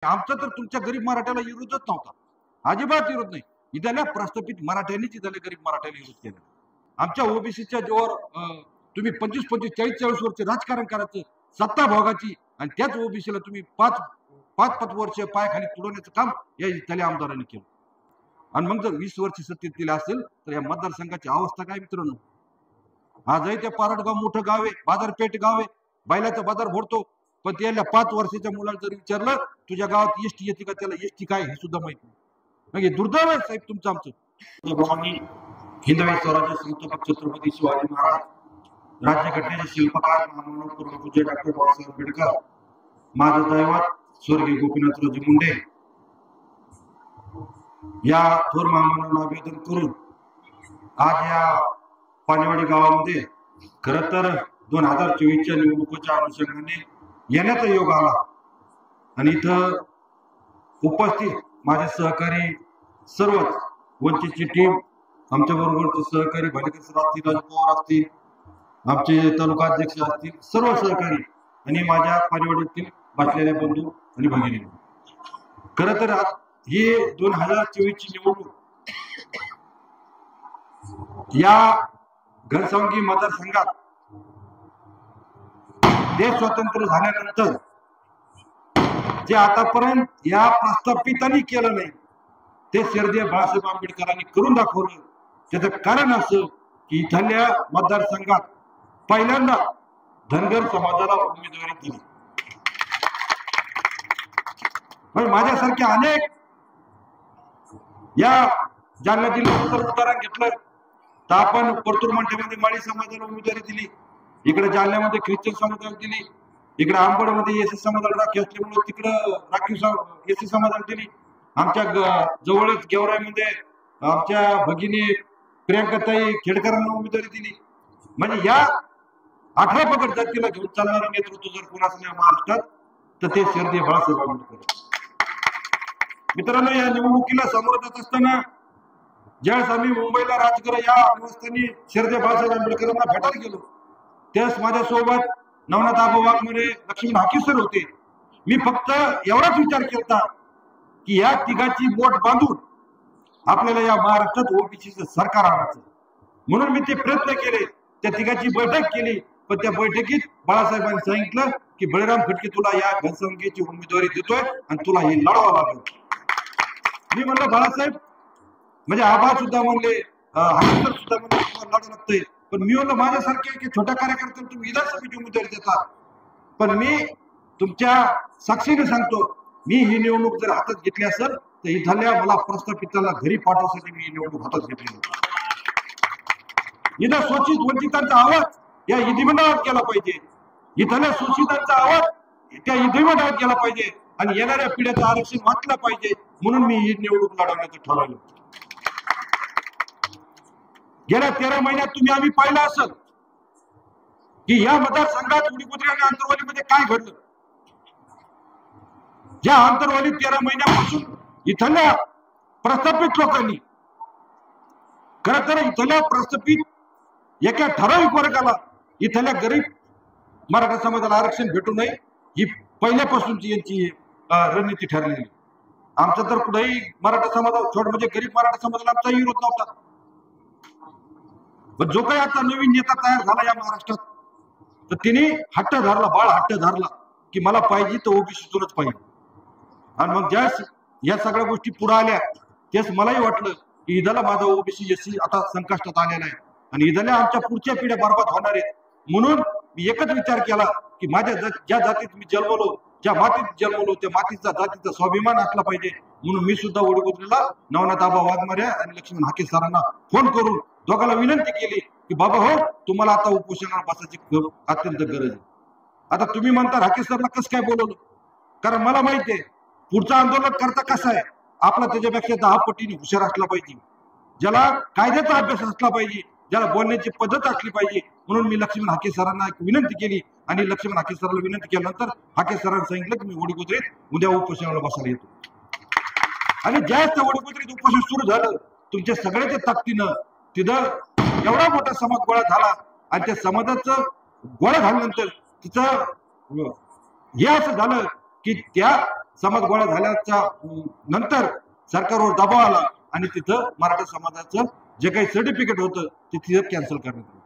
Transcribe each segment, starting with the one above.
आमचा तर तुमच्या गरीब मराठ्याला विरोधच नव्हता, अजिबात विरोध नाही. इथल्या प्रस्थापित मराठ्यांनीच इथल्या गरीब मराठ्याला विरोध केला. आमच्या ओबीसीच्या जोर तुम्ही 25 25 40 वर्ष राजकारण करायचं, सत्ता भोगाची, आणि त्याच ओबीसीला तुम्ही 5 वर्ष पायाखाली तुडवण्याचं काम या इथल्या आमदारांनी केलं. आणि मग जर 20 वर्ष सत्तेत केले असेल तर या मतदारसंघाची अवस्था काय मित्रांनो? आजही त्या पारडगाव मोठं गाव आहे, बाजारपेठ गाव आहे, बैलाचा बाजार भरतो, पण त्याला 5 वर्षाच्या मुलाला जर विचारलं तुझ्या गावात एसटी येते का, त्याला एसटी काय हे सुद्धा माहित नाही. मग दुर्दैव आहे साहेब तुमचं आमचं. हिंदवी स्वराज्य संस्थापक छत्रपती शिवाजी महाराज, राज्यघटनेचे शिल्पकार महामानव पूज्य डॉक्टर बाबासाहेब आंबेडकर, माझं दैवत स्वर्गीय गोपीनाथरावजी मुंडे या थोर महामानवांना अभिवादन करून आज या पानेवाडी गावामध्ये खर तर 2024च्या निवडणुकीच्या अनुषंगाने येण्याचा योग आला. आणि इथं उपस्थित माझे सहकारी सर्वच वंचितची टीम, आमच्या बरोबरचे सहकारी भालेकर सर असतील, राजू पवार असतील, आमचे तालुका अध्यक्ष असतील, सर्व सहकारी आणि माझ्या पानेवाडीतील बसलेल्या बंधू आणि भगिनी. खर तर ही 2024ची निवडणूक या घनसावंगी मतदारसंघात देश स्वतंत्र झाल्यानंतर जे आतापर्यंत या प्रस्थापितांनी केलं नाही ते स्वर्गीय बाळासाहेब आंबेडकरांनी करून दाखवलं. त्याचं कारण असं की इथल्या मतदारसंघात पहिल्यांदा धनगर समाजाला उमेदवारी दिली. पण माझ्यासारख्या अनेक या जालना जिल्ह्यात उदाहरण घेतलं तर आपण परतूर मंठ्यामध्ये माळी समाजाला उमेदवारी दिली, इकडे जालन्यामध्ये ख्रिश्चन समाजाला दिली, इकडे आंबडमध्ये एससी समाजाला राखीव असल्यामुळे तिकडं राखीव एससी समाजाला दिली. आमच्या जवळच गेवराईमध्ये आमच्या भगिनी प्रियंकाताई खेडकरांना उमेदवारी दिली. म्हणजे या 18 पगड जातीला घेऊन चालणारं नेतृत्व जर कोण असलं महाराष्ट्रात तर ते स्वर्गीय बाळासाहेब आंबेडकर. मित्रांनो, या निवडणुकीला सामोरं जात असताना ज्यावेळेस आम्ही मुंबईला राजगृह या निवासस्थानी स्वर्गीय बाळासाहेब आंबेडकरांना भेटायला गेलो त्यावेळेस माझ्यासोबत नवनाथ आबा वाघमारे, लक्ष्मण हाकीसर होते. मी फक्त एवढाच विचार केला की या तिघाची बोट बांधून आपल्याला या महाराष्ट्रात ओबीसीचं सरकार आणायचं. म्हणून मी ते प्रयत्न केले, त्या तिघाची बैठक केली. पण त्या बैठकीत बाळासाहेबांनी सांगितलं की बळीराम खटके तुला या घनसावंगीची उमेदवारी देतोय आणि तुला हे लढावं लागेल. मी म्हणलं बाळासाहेब, म्हणजे आबा सुद्धा म्हणले, हाकीसर सुद्धा म्हणले तुम्हाला लढावं लागतंय. पण मी म्हणलं माझ्यासारखे छोट्या कार्यकर्त्याला तुम्ही विधानसभेची उमेदवारी देता. पण मी तुमच्या साक्षीने सांगतो, मी ही निवडणूक जर हातात घेतली असेल तर इथल्या मला प्रस्थापिताला घरी पाठवण्यासाठी मी ही निवडणूक हातात घेतली. इथं शोषित वंचितांचा आवाज या विधिमंडळात गेला पाहिजे, इथल्या शोषितांचा आवाज त्या विधिमंडळात गेला पाहिजे आणि येणाऱ्या पिढ्याचं आरक्षण वाचलं पाहिजे. म्हणून मी ही निवडणूक लढवण्याचं ठरवलं. गेल्या 13 महिन्यात तुम्ही आम्ही पाहिलं असेल की या मतदारसंघात उडीपुत्री आणि आंतरवालीमध्ये काय घडलं. ज्या आंतरवाली 13 महिन्यापासून इथल्या प्रस्थापित लोकांनी, खरं तर इथल्या प्रस्थापित एका ठराविक वर्गाला, इथल्या गरीब मराठा समाजाला आरक्षण भेटू नये ही पहिल्यापासूनची यांची रणनीती ठरलेली. आमचा तर कुठेही मराठा समाजाला छोड म्हणजे गरीब मराठा समाजाला आमचा विरोध नव्हता. पण जो काही आता नवीन नेता तयार झाला या महाराष्ट्रात तर तिने हट्ट धरला, बाळ हट्ट धरला की मला पाहिजे तर ओबीसीतूनच पाहिजे. आणि मग ज्या या सगळ्या गोष्टी पुढे आल्या त्यास मलाही वाटलं की इथला माझा ओबीसी एससी आता संकष्टात आलेला आहे आणि इथल्या आमच्या पुढच्या पिढ्या बरबाद होणार आहेत. म्हणून मी एकच विचार केला की माझ्या ज्या जातीत मी जन्मलो, ज्या मातीत जन्मलो, त्या मातीचा जातीचा स्वाभिमान असला पाहिजे. म्हणून मी सुद्धा वडगोत्रीला नवनाथ आबा वाघमारे आणि लक्ष्मण हाके सरांना फोन करून दोघांना विनंती केली की बाबा हो, तुम्हाला आता उपोषणाला बसायची अत्यंत गरज आहे. आता तुम्ही म्हणता हाके सरला कसं काय बोलवलं, कारण मला माहिती आहे पुढचं आंदोलन करता कसं आहे. आपला त्याच्यापेक्षा 10 पटीने हुशार असला पाहिजे, ज्याला कायद्याचा अभ्यास असला पाहिजे, ज्याला बोलण्याची पद्धत असली पाहिजे. म्हणून मी लक्ष्मण हाके सरांना एक विनंती केली आणि लक्ष्मण हाके सरांना विनंती केल्यानंतर हाके सरांनी सांगितलं की मी वडगोत्रीत उद्या उपोषणाला बसायला येतो. आणि ज्याच त्या वडगोत्रीत उपोषण सुरू झालं तुमच्या सगळ्याच्या ताकदीनं तिथं एवढा मोठा समाज गोळा झाला आणि त्या समाजाचं गोळा झाल्यानंतर तिचं हे असं झालं की त्या समाज गोळा झाल्याच्या नंतर सरकारवर दबाव आला आणि तिथं मराठा समाजाचं जे काही सर्टिफिकेट होतं ते तिथं कॅन्सल करण्यात आलं.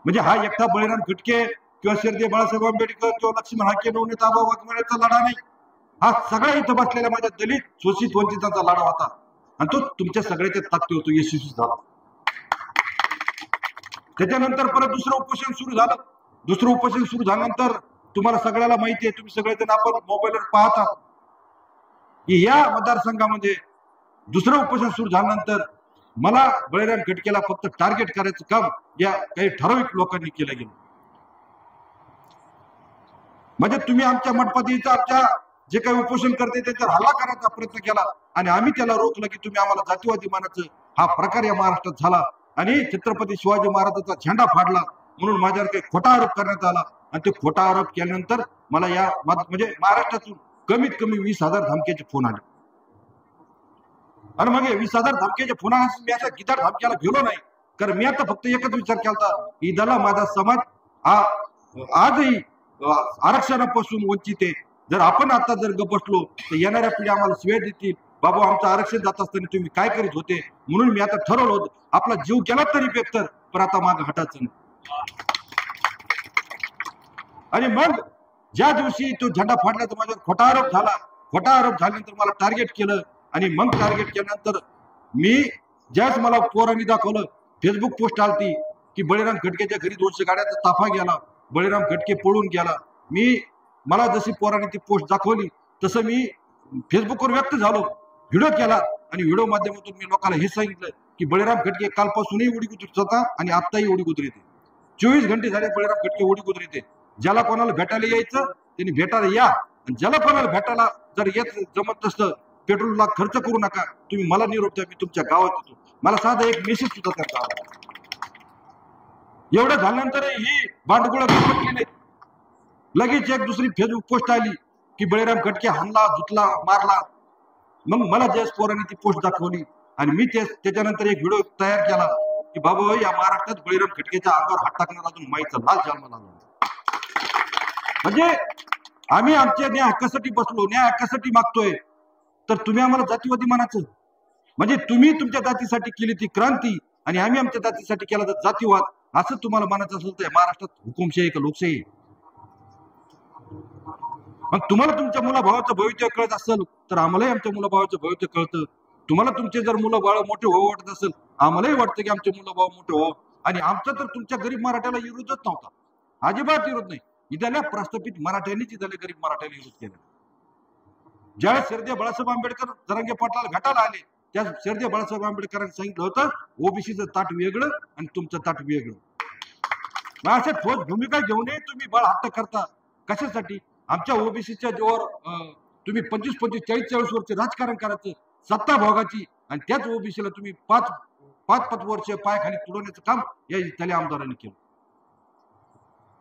म्हणजे हा एकटा बळीराम खटके किंवा शरदे बाळासाहेब आंबेडकर किंवा लक्ष्मण हाके नवनीत आबा वाघमारेचा लढा नाही, हा सगळ्या इथं बसलेल्या माझ्या दलित शोषित वंचितांचा लढा होता आणि तो तुमच्या सगळ्याच्या ताकदीवर यशस्वी झाला. त्याच्यानंतर परत दुसरं उपोषण सुरू झालं. दुसरं उपोषण सुरू झाल्यानंतर तुम्हाला सगळ्याला माहिती आहे, तुम्ही सगळेजण आपण मोबाईलवर पाहता की या मतदारसंघामध्ये दुसरं उपोषण सुरू झाल्यानंतर मला बळीराम खटकेला फक्त टार्गेट करायचं काम या काही ठराविक लोकांनी केलं गेलं. म्हणजे तुम्ही आमच्या मंडपातीचा आमच्या जे काही उपोषण करते त्याच्यावर हल्ला करायचा प्रयत्न केला आणि आम्ही त्याला रोखलं की तुम्ही आम्हाला जातीवादी मानाचं हा प्रकार या महाराष्ट्रात झाला आणि छत्रपती शिवाजी महाराजांचा झेंडा फाडला म्हणून माझ्यावर काही खोटा आरोप करण्यात आला आणि ते खोटा आरोप केल्यानंतर मला या म्हणजे महाराष्ट्रातून कमीत कमी 20,000 धमक्याचे फोन आले. आणि मग 20,000 धमक्याचे फोन आले मी अशा गिटार धमक्याला गेलो नाही, कारण मी आता फक्त एकच विचार केला ईदाला माझा समाज आजही आरक्षणापासून वंचित आहे. जर आपण आता जर गप बसलो तर येणाऱ्या पिढी आम्हाला शिव्या देतील, बाबा आमचं आरक्षण जात असताना तुम्ही काय करीत होते. म्हणून मी आता ठरवलं होतं आपला जीव गेला तरी बेहतर, पण आता माग हटायचं नाही. आणि मग ज्या दिवशी तो झेंडा फाडल्याचा माझ्यावर खोटा आरोप झाला, खोटा आरोप झाल्यानंतर मला टार्गेट केलं आणि मग टार्गेट केल्यानंतर मी ज्याच मला पोरांनी दाखवलं, फेसबुक पोस्ट आलती की बळीराम खटकेच्या घरी 200 गाड्याचा ताफा गेला, बळीराम खटके पळून गेला. मला जशी पोरांनी ती पोस्ट दाखवली तसं मी फेसबुकवर व्यक्त झालो, व्हिडिओ केला आणि व्हिडिओ माध्यमातून मी लोकांना हे सांगितलं की बळीराम खटके कालपासूनही उडी गुजरीत होता आणि आत्ताही उडी गुजरीते. 24 घंटे झाले बळीराम खटके उडी गुजरीते. ज्याला कोणाला भेटायला यायचं त्यांनी भेटायला या आणि ज्याला कोणाला भेटायला जर येत जमत नसतं पेट्रोलला खर्च करू नका, तुम्ही मला निरोप द्या, मी तुमच्या गावात येतो. मला साधा एक मेसेज सुद्धा करता आला. एवढं झाल्यानंतर ही भांडगुळा केले. लगेच एक दुसरी फेसबुक पोस्ट आली की बळीराम खटके हाणला, धुतला, मारला. मग मला ज्याच पोरांनी ती पोस्ट दाखवली आणि मी त्याच्यानंतर एक व्हिडिओ तयार केला की बाबा या महाराष्ट्रात बळीराम खटकेच्या अंगावर हात टाकणार अजून माईचा लाल जन्माला आला. म्हणजे आम्ही आमच्या न्याय हक्कासाठी बसलो, न्याय हक्कासाठी मागतोय, तर तुम्ही आम्हाला जातीवादी मानायचं. म्हणजे तुम्ही तुमच्या जातीसाठी केली ती क्रांती आणि आम्ही आमच्या जातीसाठी केला तर जातीवाद, असं तुम्हाला मानायचं असेल तर महाराष्ट्रात हुकुमशाही का लोकशाही? मग तुम्हाला तुमच्या मुलाभावाचं भविष्य कळत असेल तर आम्हालाही आमच्या मुलाभावाचं भविष्य कळतं. तुम्हाला तुमचे जर मुलं बाळ मोठे व्हावं वाटत असेल, आम्हालाही वाटतं की आमचे मुलं भाव मोठे व्हावं. आणि आमचा तर तुमच्या गरीब मराठ्याला विरोधच नव्हता, अजिबात विरोध नाही. इथल्या प्रस्थापित मराठ्यांनीच इथल्या गरीब मराठ्याला विरोध केला. ज्यावेळेस शरदे बाळासाहेब आंबेडकर जरांगे पाटलाला भेटायला आले त्या शरदे बाळासाहेब आंबेडकरांनी सांगितलं होतं ओबीसीचं ताट वेगळं आणि तुमचं ताट वेगळं. अशा ठोस भूमिका घेऊनही तुम्ही बळ हट्ट करता कशासाठी? आमच्या ओबीसीच्या जोर तुम्ही 25-40 वर्ष राजकारण करायचं सत्ता भोगाची आणि त्याच ओबीसीला तुम्ही 5 वर्ष पायाखाली तुडवण्याचं काम या इथल्या आमदारांनी केलं.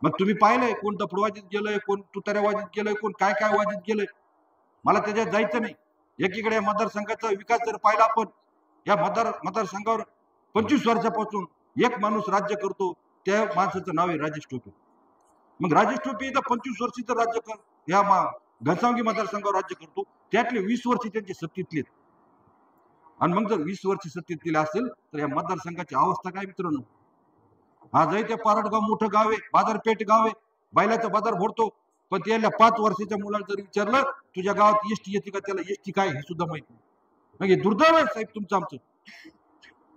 मग तुम्ही पाहिलंय कोण दफड वाजीत गेलंय, कोण तुताऱ्या वाजीत गेलंय, कोण काय काय वाजीत गेलंय. मला त्याच्यात जायचं नाही. एकीकडे या मतदारसंघाचा विकास जर पाहिला आपण, या मतदारसंघावर 25 वर्षापासून एक माणूस राज्य करतो, त्या माणसाचं नाव आहे राजेश टोपे. मग राजेश टोपे इथं 25 वर्ष तर राज्य कर या घनसावंगी मतदारसंघावर राज्य करतो, त्यातले 20 वर्ष त्यांचे सत्तेतले. आणि मग जर 20 वर्ष सत्तेतले असेल तर या मतदारसंघाची अवस्था काय मित्रांनो? आजही ते पारडगाव मोठं गाव आहे, बाजारपेठ गाव आहे, बैलाचा बाजार भरतो, पण त्याला 5 वर्षाच्या मुलाला जर विचारलं तुझ्या गावात एसटी येते का, त्याला एसटी काय हे सुद्धा माहित नाही. मग हे दुर्दैव आहे साहेब तुमचं आमचं.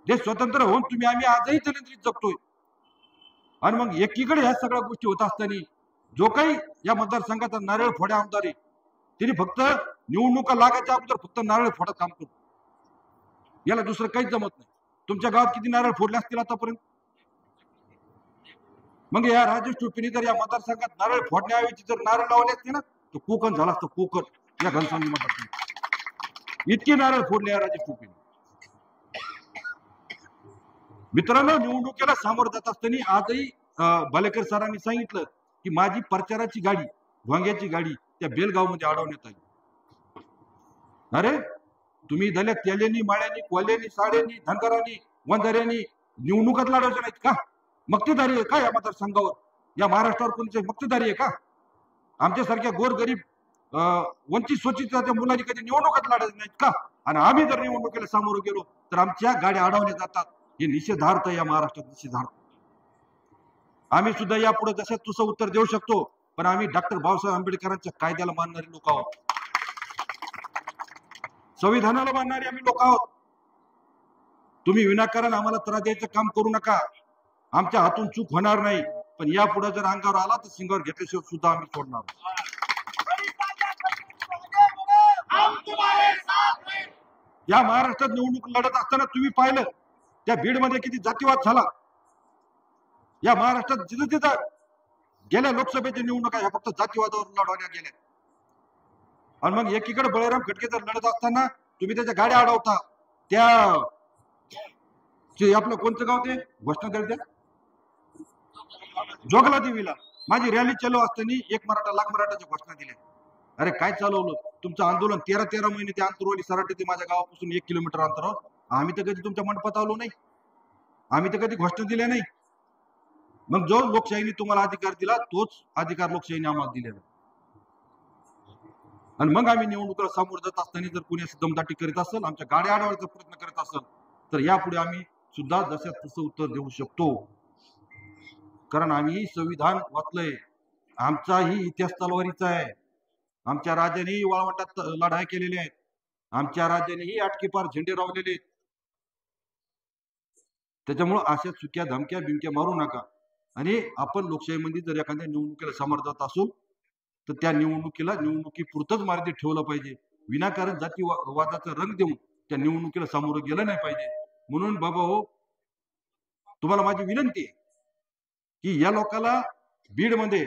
जे स्वतंत्र होऊन तुम्ही आम्ही आजही दलित जगतोय. आणि मग एकीकडे ह्या सगळ्या गोष्टी होत असताना जो काही या मतदारसंघाचा नारळ फोड्या आमदार आहे तिने फक्त निवडणुका लागायच्या अगोदर फक्त नारळ फोडा काम करतो, याला दुसरं काहीच जमत नाही. तुमच्या गावात किती नारळ फोडले असतील आतापर्यंत? मग या राजेश टोपेने जर या मतदारसंघात नारळ फोडण्याऐवजी जर नारळ लावले असते ना तर कोकण झाला असतं, कोकण या घनसावंगी मतदारसंघात. इतके नारळ फोडले या राजेश टोपेने. मित्रांनो, निवडणुकीला सामोरं जात असताना आजही भालेकर सरांनी सांगितलं की माझी प्रचाराची गाडी, भोंग्याची गाडी त्या बेलगावमध्ये अडवण्यात आली. अरे तुम्ही दल्या तेलेनी, माळ्यांनी, कोल्यांनी, साड्यांनी, धनगरांनी, वंजाऱ्यांनी निवडणुकात लढवायचे नाहीत का? मक्तेदारी आहे का या मतदारसंघावर? या महाराष्ट्रावर कोणते मक्तेदारी आहे का? आमच्यासारख्या गोरगरीब वंचित स्वचिताच्या मुलांनी कधी निवडणुकात लढत नाहीत का? आणि आम्ही जर निवडणुकीला सामोरं गेलो तर आमच्या गाड्या अडवल्या जातात. हे निषेधार्थ या महाराष्ट्रात निषेधार्थ. आम्ही सुद्धा यापुढे जसं तुझं उत्तर देऊ शकतो, पण आम्ही डॉक्टर बाबासाहेब आंबेडकरांच्या कायद्याला मानणारे लोक आहोत, संविधानाला मानणारे आम्ही लोक आहोत. तुम्ही विनाकारण आम्हाला त्रास द्यायचं काम करू नका. आमच्या हातून चूक होणार नाही, पण यापुढे जर अंगावर आला तर सिंगावर घेतल्याशिवाय सुद्धा आम्ही सोडणार. या महाराष्ट्रात निवडणूक लढत असताना तुम्ही पाहिलं त्या बीडमध्ये किती जातीवाद झाला. या महाराष्ट्रात जिथं तिथं गेल्या लोकसभेच्या निवडणुका ह्या फक्त जातीवादावर लढवल्या गेल्या. आणि मग एकीकडे बळीराम खटके जर लढत असताना तुम्ही त्याच्या गाड्या अडवता. त्या आपलं कोणतं गाव ते घोषणा करते जोगला देवीला माझी रॅली चालू असताना एक मराठा लाख मराठाच्या घोषणा दिल्या. अरे काय चालवलं तुमचं आंदोलन? 13 महिने ते अंतरवाली सराटी ते माझ्या गावापासून 1 किलोमीटर अंतरावर. आम्ही तर कधी तुमच्या मंडपात आलो नाही, आम्ही तर कधी घोषणा दिल्या नाही. मग जो लोकशाहीने तुम्हाला अधिकार दिला तोच अधिकार लोकशाहीने आम्हाला दिलेला. आणि मग आम्ही निवडणुकीला सामोरं जात असताना जर कोणी अशी दमदाटी करीत असेल, आमच्या गाड्या अडवायचा प्रयत्न करत असेल, तर यापुढे आम्ही सुद्धा जसं तसं उत्तर देऊ शकतो. कारण आम्ही संविधान वाचलंय. आमचाही इतिहास तलवारीचा आहे. आमच्या राजानेही वाळवंटात लढाई केलेल्या आहेत. आमच्या राजानेही आटकीपार झेंडे रावलेले आहेत. त्याच्यामुळं अशा चुक्या धमक्या बिमक्या मारू नका. आणि आपण लोकशाहीमध्ये जर एखाद्या निवडणुकीला सामोरं जात असू तर त्या निवडणुकीपुरतच मार्गी ठेवलं पाहिजे. विनाकारण जातीवादाचा रंग देऊन त्या निवडणुकीला सामोरं गेलं नाही पाहिजे. म्हणून बाबा हो, तुम्हाला माझी विनंती आहे की या लोकांना बीडमध्ये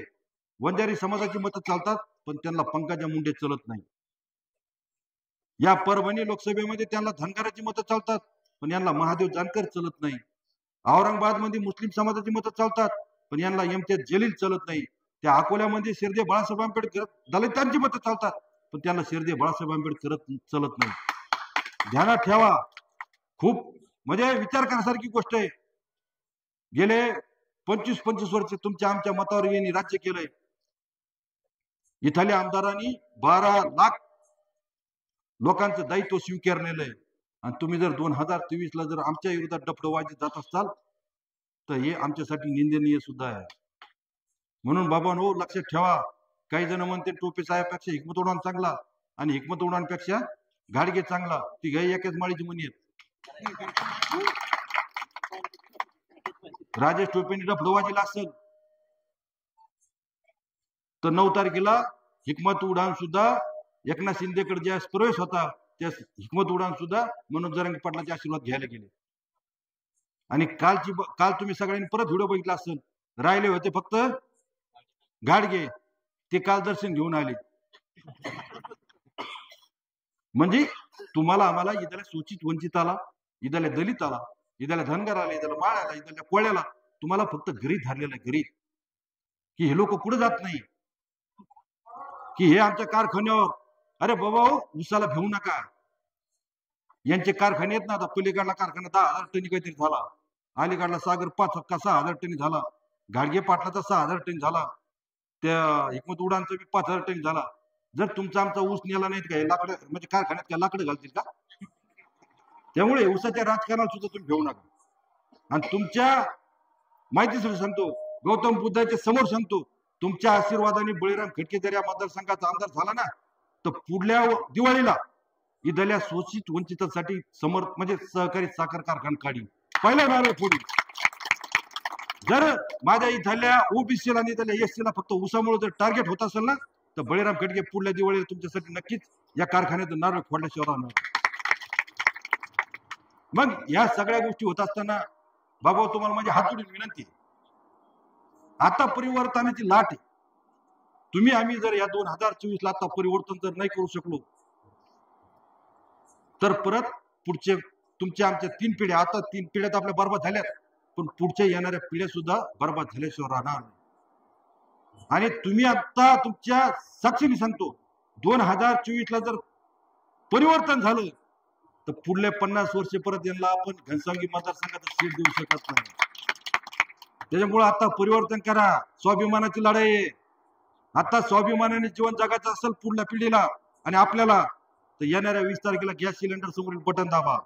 वंजारी समाजाची मतं चालतात, पण त्यांना पंकजा मुंडे चलत नाही. या परभणी लोकसभेमध्ये त्यांना धनगराची मतं चालतात, पण यांना महादेव जानकर चलत नाही. औरंगाबाद मध्ये मुस्लिम समाजाची मतं चालतात, पण यांना इम्तियाज जलील चलत नाही. त्या अकोल्यामध्ये शिर्दे बाळासाहेब आंबेडकर दलितांची मतं चालतात, पण त्यांना शिर्दे बाळासाहेब आंबेडकर चलत नाही. ध्यानात ठेवा. खूप म्हणजे विचार करण्यासारखी गोष्ट आहे. गेले 25 वर्ष तुमच्या आमच्या मतावर यांनी राज्य केलंय. इथल्या आमदारांनी 12 लाख लोकांचं दायित्व स्वीकारलेलं आहे. आणि तुम्ही जर 2023ला जर आमच्या विरोधात डफडवाजी जात असाल तर हे आमच्यासाठी निंदनीय सुद्धा आहे. म्हणून बाबांनो लक्षात ठेवा. काही जण म्हणते टोपे साहेबपेक्षा हिकमत उडान चांगला आणि हिकमत उडानपेक्षा घाडगे चांगला. ती गाई एकाच माळीची म्हणी आहेत. राजेश टोपेंनी डफडवाजीला असेल तर 9 तारखेला हिकमत उडान सुद्धा एकनाथ शिंदेकडे ज्या प्रवेश होता त्या हिकमत उडान सुद्धा मनोज जरांगे पाटलाचे आशीर्वाद घ्यायला गेले. आणि काल तुम्ही सगळ्यांनी परत व्हिडिओ बघितला असेल. राहिले होते फक्त गाडगे, ते काल दर्शन घेऊन आले. म्हणजे तुम्हाला आम्हाला इथल्या सूचित वंचिताला, इथल्या दलिताला, इथल्या धनगराला, इथल्या माळ्याला, इथल्या कोळ्याला तुम्हाला फक्त घरी धरलेलं आहे. घरी की हे लोक कुठे जात नाही, की हे आमच्या कारखान्यावर. अरे बाबा उसाला भेऊ नका. यांचे कारखाने आहेत ना. आता पलीकडला कारखाना 10,000 टनी काहीतरी झाला. अलीकडला सागर 6,000 टनी झाला. घाडगे पाटलाचा 6,000 टन झाला. त्या हिकमत उडानचा 5,000 टन झाला. जर तुमचा आमचा ऊस नेला नाहीत का लाकडं, म्हणजे कारखान्यात काय लाकडं घालतील का? त्यामुळे ऊसाच्या राजकारणात सुद्धा तुम्ही भेऊ नका. आणि तुमच्या माहितीसाठी सांगतो, गौतम बुद्धाच्या समोर सांगतो, तुमच्या आशीर्वादाने बळीराम खटके जर या मतदारसंघाचा आमदार झाला ना तर पुढल्या दिवाळीला इथल्या शोषित वंचितांसाठी म्हणजे सहकारी साखर कारखाना काढी पहिला नारळ फोडी. जर माझ्या इथल्या ओबीसीला आणि इथल्या एससीला फक्त ऊसामुळे जर टार्गेट होत असेल ना तर बळीराम खटके पुढल्या दिवाळीला तुमच्यासाठी नक्कीच या कारखान्यात नारळ फोडल्याशिवाय राहणार. मग या सगळ्या गोष्टी होत असताना बाबा तुम्हाला माझी हात जोडून विनंती आहे, आता परिवर्तनाची लाट आहे. तुम्ही आम्ही जर या 2024ला आता परिवर्तन जर नाही करू शकलो तर परत पुढचे तुमच्या आमच्या 3 पिढ्या, आता 3 पिढ्यात आपल्या बर्बाद झाल्यात, पण पुढच्या येणाऱ्या पिढ्या सुद्धा बर्बाद झाल्याशिवाय राहणार. आणि तुम्ही आता तुमच्या साक्षीने सांगतो 2024ला जर परिवर्तन झालं तर पुढल्या 50 वर्ष परत यांना आपण घनसावंगी मतदारसंघात सीट देऊ शकत नाही. त्याच्यामुळे आता परिवर्तन करा. स्वाभिमानाची लढाई आहे. आता स्वाभिमानाने जीवन जगायचं असेल पुढल्या पिढीला आणि आपल्याला, तर येणाऱ्या 20 तारखेला गॅस सिलेंडर समोरील बटन दाबा.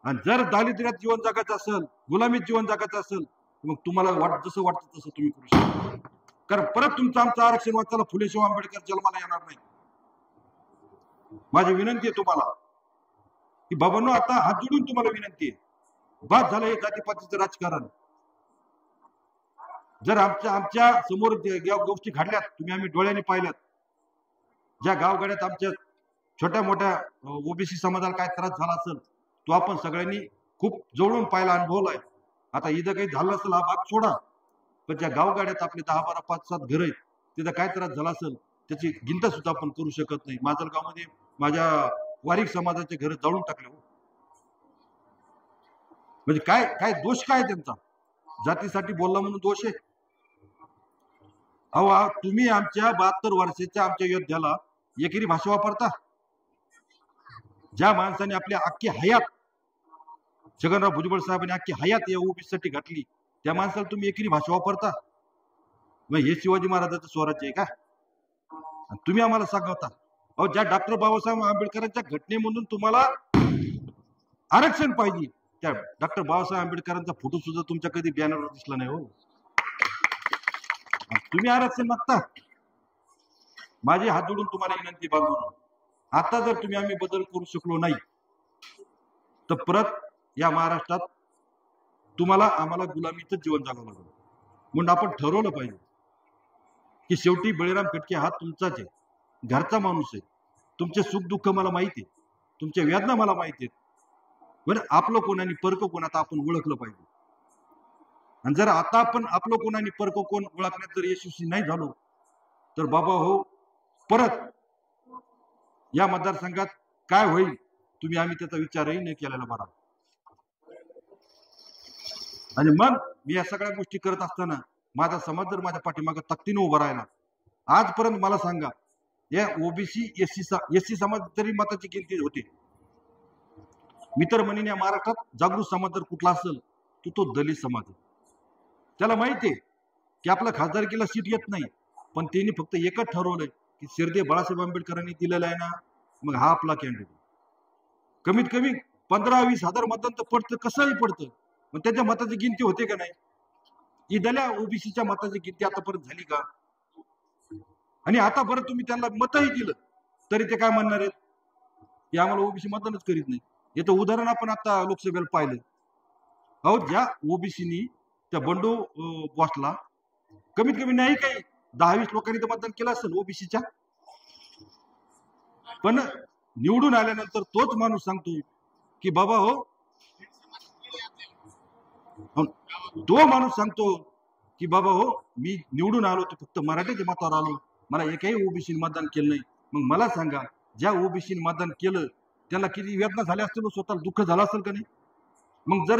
आणि जर दारिद्र्यात जीवन जगायचं असेल, गुलामीत जीवन जगायचं असेल, मग तुम्हाला जसं वाटतं तसं तुम्ही करू शकता. कारण परत तुमचं आमचं आरक्षण वाचायला फुले शाहू आंबेडकर जन्माला येणार नाही. माझी विनंती आहे तुम्हाला की बाबांनो, आता हात जोडून तुम्हाला विनंती आहे, बाद झालं हे जातीपातीचं राजकारण. जर आमच्या समोर ज्या गोष्टी घडल्यात, तुम्ही आम्ही डोळ्याने पाहिल्यात, ज्या गावगाड्यात आमच्या छोट्या मोठ्या ओबीसी समाजाला काय त्रास झाला असेल तो आपण सगळ्यांनी खूप जवळून पाहिला, अनुभवलाय. आता इथं काही झालं असेल हा भाग सोडा, पण ज्या गावगाड्यात आपले 10, 12, 5, 7 घर आहेत तिथं काय त्रास झाला असेल त्याची गिनता सुद्धा आपण करू शकत नाही. माजलगावमध्ये माझ्या वारीक समाजाचे घर जाळून टाकले. म्हणजे काय काय दोष काय त्यांचा? जातीसाठी बोलला म्हणून दोष आहे? अहो, तुम्ही आमच्या 72 वर्षाच्या आमच्या योद्ध्याला एकेरी भाषा वापरता. ज्या माणसाने आपल्या अख्खी हयात, छगनराव भुजबळ साहेबांनी अख्खी हयात या ओबीसीसाठी घातली, त्या माणसाला तुम्ही एकेरी भाषा वापरता? मग हे शिवाजी महाराजांचं स्वराज्य आहे का? तुम्ही आम्हाला सांगता अहो, ज्या डॉक्टर बाबासाहेब आंबेडकरांच्या घटनेमधून तुम्हाला आरक्षण पाहिजे, त्या डॉक्टर बाबासाहेब आंबेडकरांचा फोटो सुद्धा तुमच्या कधी बॅनरवर दिसला नाही. हो, तुम्ही आरक्षण मागता. माझी हात जोडून तुम्हाला विनंती बांधून, आता जर तुम्ही आम्ही बदल करू शकलो नाही तर परत या महाराष्ट्रात तुम्हाला आम्हाला गुलामीचं जीवन जगावं लागलं. म्हणून आपण ठरवलं पाहिजे की शेवटी बळीराम खटके हा तुमचाच आहे, घरचा माणूस आहे. तुमचे सुख दुःख मला माहिती आहे, तुमच्या वेदना मला माहिती आहेत. बरं, आपलं कोण आणि परक कोण आता आपण ओळखलं पाहिजे. आणि जर आता आपण आपलं कोण आणि परक कोण ओळखण्यात जर यशस्वी नाही झालो तर बाबा हो, परत या मतदारसंघात काय होईल तुम्ही आम्ही त्याचा विचारही नाही केलेला बरा. आणि मग मी या सगळ्या गोष्टी करत असताना माझा समाज जर माझ्या पाठीमागे तक्तीने उभा राहिला, आजपर्यंत मला सांगा, या ओबीसी एससी समाज तरी मताची गिनती होती. मी तर म्हणेन या महाराष्ट्रात जागृत समाज जर कुठला असेल तो दलित समाज आहे. त्याला माहिती आहे की आपल्या खासदारकीला सीट येत नाही, पण त्यांनी फक्त एकच ठरवलंय की शिर्दे बाळासाहेब आंबेडकरांनी दिलेला आहे ना, मग हा आपला कॅन्डिडेट. कमीत कमी 15-20 हजार मतदान तर पडतं, कसंही पडतं, पण त्याच्या मताची गिनती होते का नाही? इथल्या ओबीसीच्या मताची गिनती आतापर्यंत झाली का? आणि आता परत तुम्ही त्यांना मतही दिलं तरी ते काय म्हणणार आहेत की आम्हाला ओबीसी मतदानच करीत नाही. याचं उदाहरण आपण आता लोकसभेला पाहिलं. अहो, ज्या ओबीसीनी त्या बंडू बॉसला कमीत कमी नाही काही 10-20 लोकांनी तर मतदान केलं असेल ओबीसीच्या, पण निवडून आल्यानंतर तोच माणूस सांगतो की बाबा हो, तो माणूस सांगतो की बाबा हो, मी निवडून आलो तर फक्त मराठीच्या मतावर आलो, मला एकही ओबीसी मतदान केलं नाही. मग मला सांगा, ज्या ओबीसी मतदान केलं त्यांना किती वेदना झाल्या असतील, स्वतःला दुःख झालं असेल का नाही? मग जर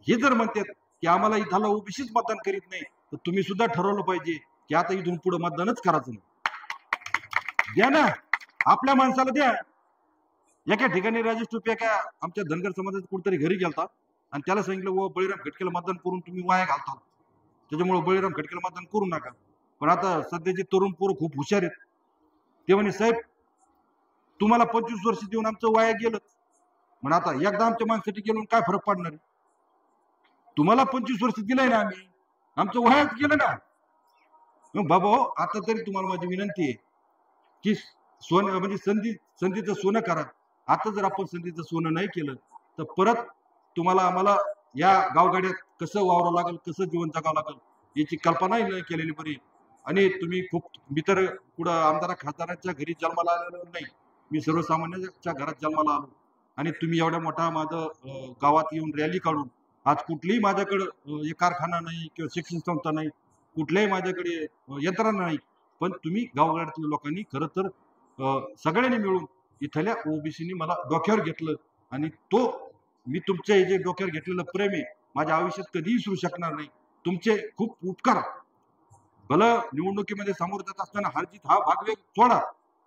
हे जर म्हणतात की आम्हाला इथला ओबीसीच मतदान करीत नाही, तर तुम्ही सुद्धा ठरवलं पाहिजे की आता इथून पुढे मतदानच करायचं नाही. द्या ना, आपल्या माणसाला द्या. एका ठिकाणी राजेश टोपे एका आमच्या धनगर समाजात कुठेतरी घरी गेलता आणि त्याला सांगितलं, व बळीराम खटकेला मतदान करून तुम्ही वाया घालता, त्याच्यामुळे बळीराम खटकेला मतदान करू नका. पण आता सध्याची तरुण पोरं खूप हुशार आहेत. ते म्हणे, साहेब तुम्हाला 25 वर्ष देऊन आमचं वाया गेलं, म्हणून आता एकदा आमच्या माणसाठी गेलो काय फरक पडणार आहे? तुम्हाला 25 वर्ष दिलंय ना आम्ही, आमचं वायाच गेलं ना. मग बाबा हो, आता तरी तुम्हाला माझी विनंती आहे की सोनं म्हणजे संधीचं सोनं करा. आता जर आपण संधीचं सोनं नाही केलं तर परत तुम्हाला आम्हाला या गावगाड्यात कसं वावरावं लागेल, कसं जीवन जगावं लागेल याची कल्पनाही नाही केलेली बरी. आणि तुम्ही खूप, मी तर पुढं आमदार खासदारांच्या घरी जन्माला आलेलो नाही, मी सर्वसामान्यांच्या घरात जन्माला आलो. आणि तुम्ही एवढ्या मोठा माझं गावात येऊन रॅली काढून, आज कुठलीही माझ्याकडे एक कारखाना नाही किंवा शिक्षण संस्था नाही, कुठल्याही माझ्याकडे यंत्रणा नाही, पण तुम्ही गावगाड्यातल्या लोकांनी खरं तर सगळ्यांनी मिळून इथल्या ओबीसीनी मला डोक्यावर घेतलं. आणि तो मी तुमच्या हे जे डोक्यावर घेतलेलं प्रेम आहे माझ्या आयुष्यात कधीही विसरू शकणार नाही. तुमचे खूप उपकार. भलं निवडणुकीमध्ये सामोरं जात असताना हारजीत हा भागवेग सोडा,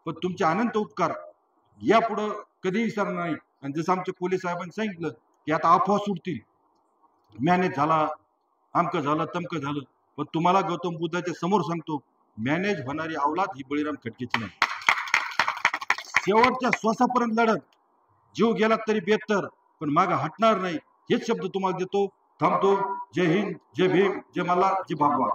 पण तुमचे अनंत उपकार यापुढं कधीही विसरणार नाही. आणि जसं आमच्या पोलीस साहेबांनी सांगितलं की आता अफवा सुटतील, मॅनेज झाला, अमकं झालं तमकं झालं, पण तुम्हाला गौतम बुद्धाच्या समोर सांगतो मॅनेज होणारी अवलाद ही बळीराम खटकेची नाही. शेवटच्या श्वासापर्यंत लढत, जीव गेला तरी बेहतर, पण मागे हटणार नाही, हेच शब्द तुम्हाला देतो. थांबतो. जय हिंद, जय भीम, जय मल्हार, जय भगवान.